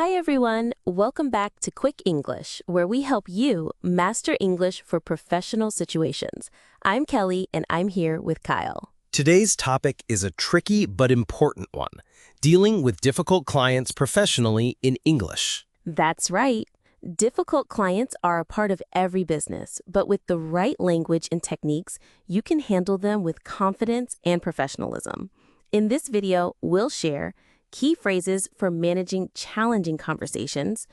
Hi everyone, welcome back to Quick English, where we help you master English for professional situations. I'm Kelly and I'm here with Kyle. Today's topic is a tricky but important one, dealing with difficult clients professionally in English. That's right. Difficult clients are a part of every business, but with the right language and techniques, you can handle them with confidence and professionalism. In this video, we'll share key phrases for managing challenging conversations,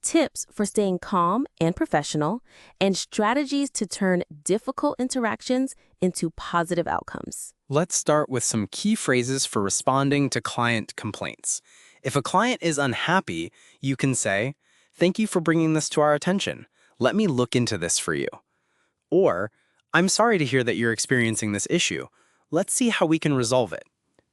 tips for staying calm and professional, and strategies to turn difficult interactions into positive outcomes. Let's start with some key phrases for responding to client complaints. If a client is unhappy, you can say, "Thank you for bringing this to our attention. Let me look into this for you." Or, "I'm sorry to hear that you're experiencing this issue. Let's see how we can resolve it."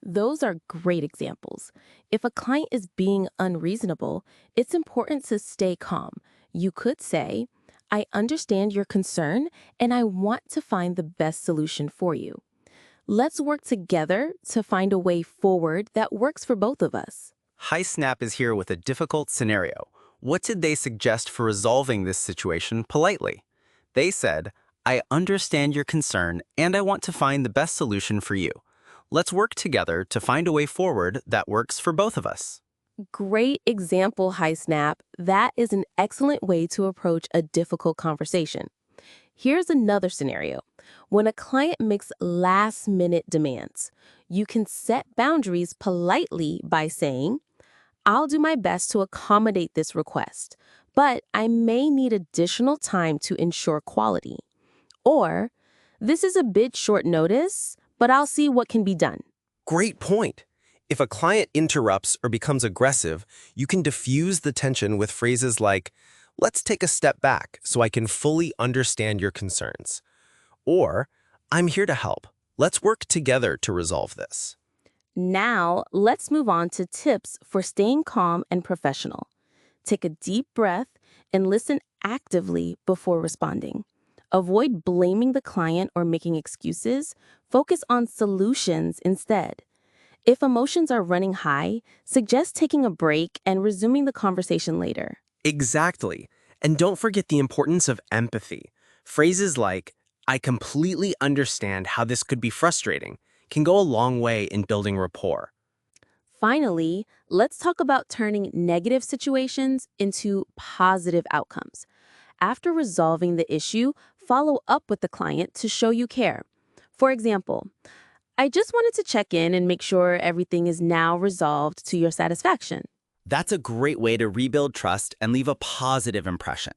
Those are great examples. If a client is being unreasonable, it's important to stay calm. You could say, "I understand your concern and I want to find the best solution for you. Let's work together to find a way forward that works for both of us." HiSnap is here with a difficult scenario. What did they suggest for resolving this situation politely? They said, "I understand your concern and I want to find the best solution for you. Let's work together to find a way forward that works for both of us." Great example, HiSnap. That is an excellent way to approach a difficult conversation. Here's another scenario. When a client makes last-minute demands, you can set boundaries politely by saying, "I'll do my best to accommodate this request, but I may need additional time to ensure quality." Or, "This is a bit short notice, but I'll see what can be done." Great point. If a client interrupts or becomes aggressive, you can diffuse the tension with phrases like, "Let's take a step back so I can fully understand your concerns." Or, "I'm here to help. Let's work together to resolve this." Now, let's move on to tips for staying calm and professional. Take a deep breath and listen actively before responding. Avoid blaming the client or making excuses. Focus on solutions instead. If emotions are running high, suggest taking a break and resuming the conversation later. Exactly. And don't forget the importance of empathy. Phrases like, "I completely understand how this could be frustrating," can go a long way in building rapport. Finally, let's talk about turning negative situations into positive outcomes. After resolving the issue, follow up with the client to show you care. For example, "I just wanted to check in and make sure everything is now resolved to your satisfaction." That's a great way to rebuild trust and leave a positive impression.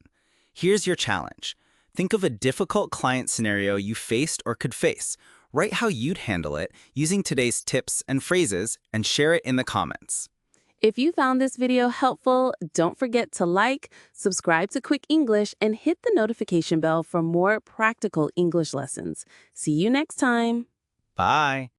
Here's your challenge. Think of a difficult client scenario you faced or could face. Write how you'd handle it using today's tips and phrases and share it in the comments. If you found this video helpful, don't forget to like, subscribe to Quick English, and hit the notification bell for more practical English lessons. See you next time. Bye.